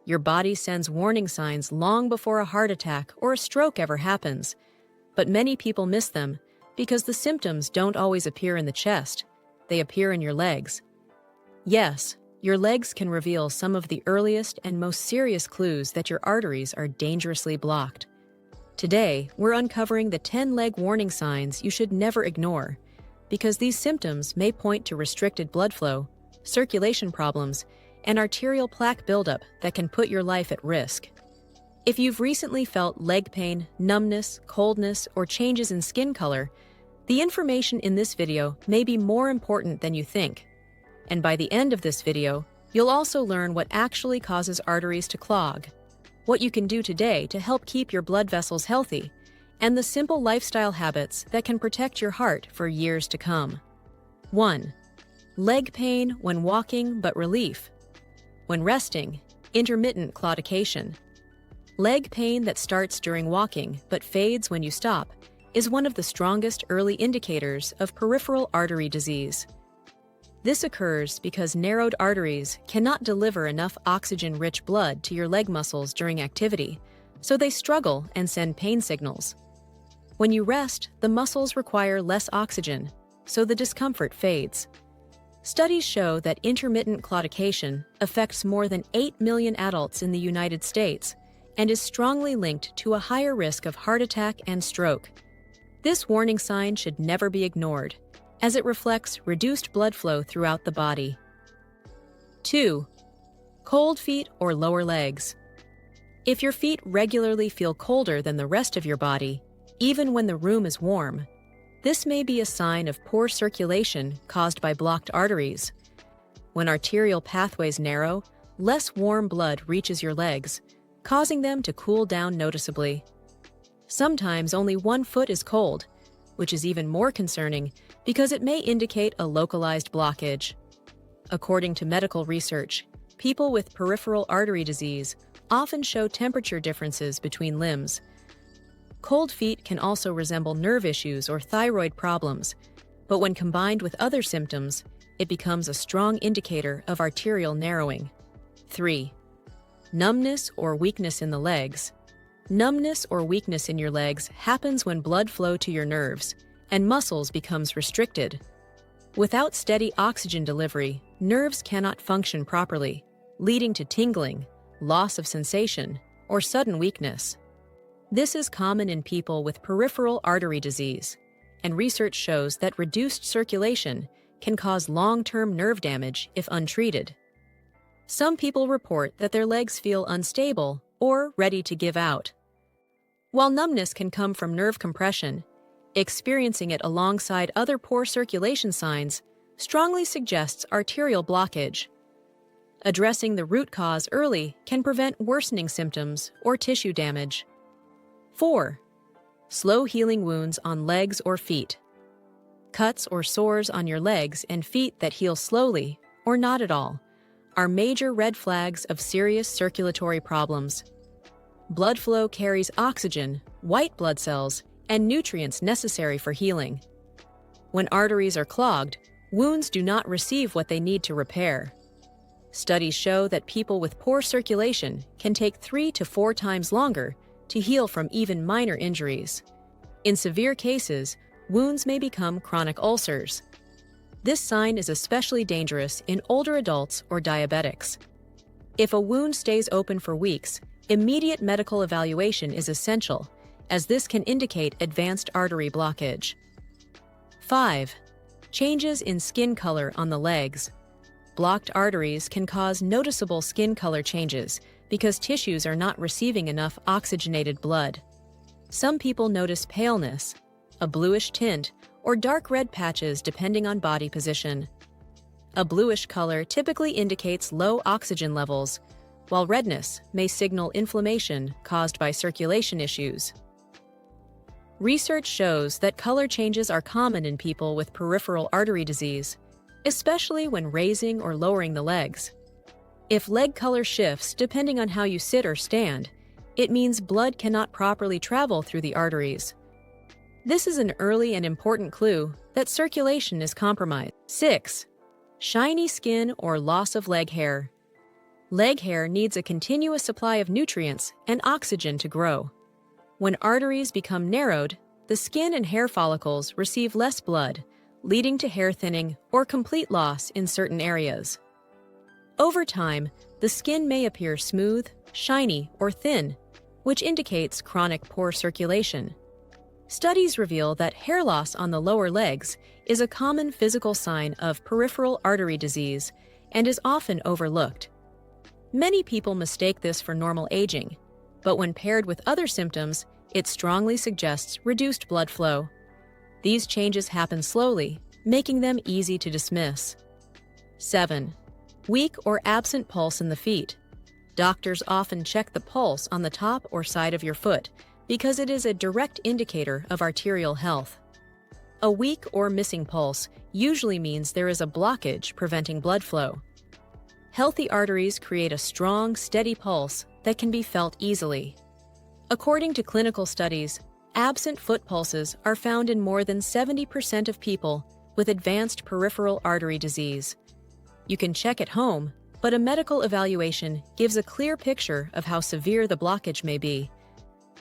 Your body sends warning signs long before a heart attack or a stroke ever happens, but many people miss them because the symptoms don't always appear in the chest, they appear in your legs. Yes, your legs can reveal some of the earliest and most serious clues that your arteries are dangerously blocked. Today, we're uncovering the 10 leg warning signs you should never ignore, because these symptoms may point to restricted blood flow, circulation problems, and arterial plaque buildup that can put your life at risk. If you've recently felt leg pain, numbness, coldness, or changes in skin color, the information in this video may be more important than you think. And by the end of this video, you'll also learn what actually causes arteries to clog, what you can do today to help keep your blood vessels healthy, and the simple lifestyle habits that can protect your heart for years to come. 1. Leg pain when walking but relief. When resting, intermittent claudication. Leg pain that starts during walking but fades when you stop is one of the strongest early indicators of peripheral artery disease. This occurs because narrowed arteries cannot deliver enough oxygen-rich blood to your leg muscles during activity, so they struggle and send pain signals. When you rest, the muscles require less oxygen, so the discomfort fades. Studies show that intermittent claudication affects more than 8 million adults in the United States and is strongly linked to a higher risk of heart attack and stroke. This warning sign should never be ignored, as it reflects reduced blood flow throughout the body. 2. Cold feet or lower legs. If your feet regularly feel colder than the rest of your body, even when the room is warm, this may be a sign of poor circulation caused by blocked arteries. When arterial pathways narrow, less warm blood reaches your legs, causing them to cool down noticeably. Sometimes only one foot is cold, which is even more concerning because it may indicate a localized blockage. According to medical research, people with peripheral artery disease often show temperature differences between limbs. Cold feet can also resemble nerve issues or thyroid problems, but when combined with other symptoms, it becomes a strong indicator of arterial narrowing. 3. Numbness or weakness in the legs. Numbness or weakness in your legs happens when blood flow to your nerves and muscles becomes restricted. Without steady oxygen delivery, nerves cannot function properly, leading to tingling, loss of sensation, or sudden weakness. This is common in people with peripheral artery disease, and research shows that reduced circulation can cause long-term nerve damage if untreated. Some people report that their legs feel unstable or ready to give out. While numbness can come from nerve compression, experiencing it alongside other poor circulation signs strongly suggests arterial blockage. Addressing the root cause early can prevent worsening symptoms or tissue damage. 4. Slow healing wounds on legs or feet. Cuts or sores on your legs and feet that heal slowly, or not at all, are major red flags of serious circulatory problems. Blood flow carries oxygen, white blood cells, and nutrients necessary for healing. When arteries are clogged, wounds do not receive what they need to repair. Studies show that people with poor circulation can take 3 to 4 times longer to heal from even minor injuries. In severe cases, wounds may become chronic ulcers. This sign is especially dangerous in older adults or diabetics. If a wound stays open for weeks, immediate medical evaluation is essential, as this can indicate advanced artery blockage. 5. Changes in skin color on the legs. Blocked arteries can cause noticeable skin color changes because tissues are not receiving enough oxygenated blood. Some people notice paleness, a bluish tint, or dark red patches depending on body position. A bluish color typically indicates low oxygen levels, while redness may signal inflammation caused by circulation issues. Research shows that color changes are common in people with peripheral artery disease, especially when raising or lowering the legs. If leg color shifts depending on how you sit or stand, it means blood cannot properly travel through the arteries. This is an early and important clue that circulation is compromised. 6. Shiny skin or loss of leg hair. Leg hair needs a continuous supply of nutrients and oxygen to grow. When arteries become narrowed, the skin and hair follicles receive less blood, leading to hair thinning or complete loss in certain areas. Over time, the skin may appear smooth, shiny, or thin, which indicates chronic poor circulation. Studies reveal that hair loss on the lower legs is a common physical sign of peripheral artery disease and is often overlooked. Many people mistake this for normal aging, but when paired with other symptoms, it strongly suggests reduced blood flow. These changes happen slowly, making them easy to dismiss. 7. Weak or absent pulse in the feet. Doctors often check the pulse on the top or side of your foot because it is a direct indicator of arterial health. A weak or missing pulse usually means there is a blockage preventing blood flow. Healthy arteries create a strong, steady pulse that can be felt easily. According to clinical studies, absent foot pulses are found in more than 70% of people with advanced peripheral artery disease. You can check at home, but a medical evaluation gives a clear picture of how severe the blockage may be.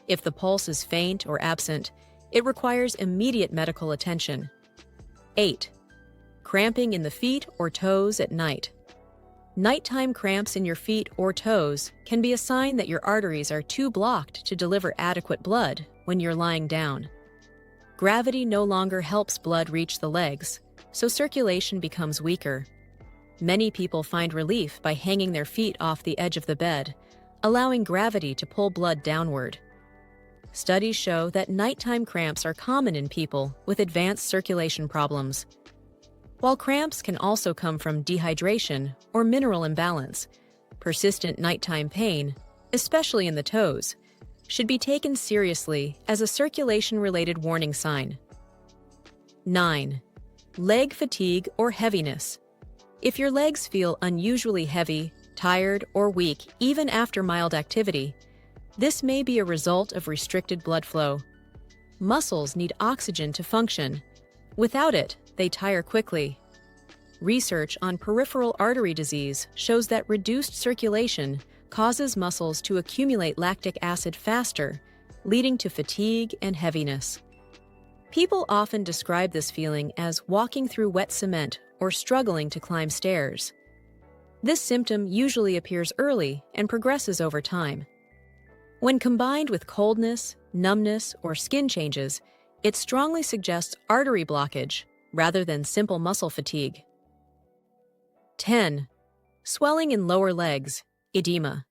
If the pulse is faint or absent, it requires immediate medical attention. 8. Cramping in the feet or toes at night. Nighttime cramps in your feet or toes can be a sign that your arteries are too blocked to deliver adequate blood when you're lying down. Gravity no longer helps blood reach the legs, so circulation becomes weaker. Many people find relief by hanging their feet off the edge of the bed, allowing gravity to pull blood downward. Studies show that nighttime cramps are common in people with advanced circulation problems. While cramps can also come from dehydration or mineral imbalance, persistent nighttime pain, especially in the toes, should be taken seriously as a circulation-related warning sign. 9. Leg fatigue or heaviness. If your legs feel unusually heavy, tired, or weak even after mild activity, this may be a result of restricted blood flow. Muscles need oxygen to function. Without it, they tire quickly. Research on peripheral artery disease shows that reduced circulation causes muscles to accumulate lactic acid faster, leading to fatigue and heaviness. People often describe this feeling as walking through wet cement or struggling to climb stairs. This symptom usually appears early and progresses over time. When combined with coldness, numbness, or skin changes, it strongly suggests artery blockage rather than simple muscle fatigue. 10. Swelling in lower legs, edema.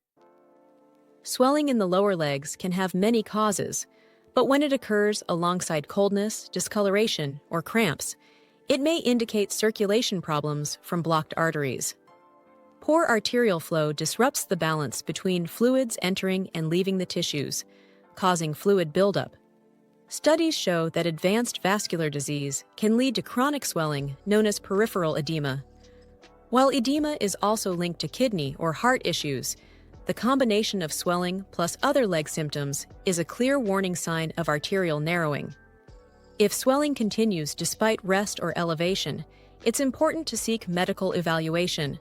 Swelling in the lower legs can have many causes, but when it occurs alongside coldness, discoloration, or cramps, it may indicate circulation problems from blocked arteries. Poor arterial flow disrupts the balance between fluids entering and leaving the tissues, causing fluid buildup. Studies show that advanced vascular disease can lead to chronic swelling known as peripheral edema. While edema is also linked to kidney or heart issues, the combination of swelling plus other leg symptoms is a clear warning sign of arterial narrowing. If swelling continues despite rest or elevation, it's important to seek medical evaluation.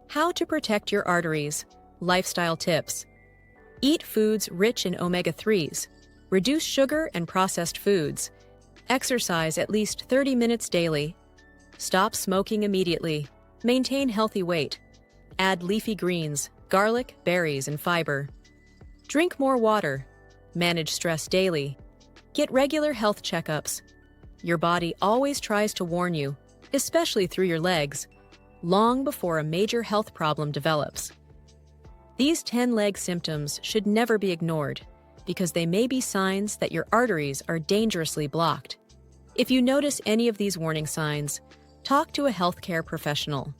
How to protect your arteries. Lifestyle tips. Eat foods rich in omega-3s. Reduce sugar and processed foods. Exercise at least 30 minutes daily. Stop smoking immediately. Maintain healthy weight. Add leafy greens, garlic, berries, and fiber. Drink more water. Manage stress daily. Get regular health checkups. Your body always tries to warn you, especially through your legs, long before a major health problem develops. These 10 leg symptoms should never be ignored because they may be signs that your arteries are dangerously blocked. If you notice any of these warning signs, talk to a healthcare professional.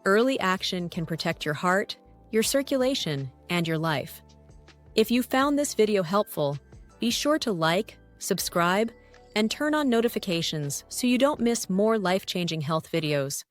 Early action can protect your heart, your circulation, and your life. If you found this video helpful, be sure to like, subscribe, and turn on notifications so you don't miss more life-changing health videos.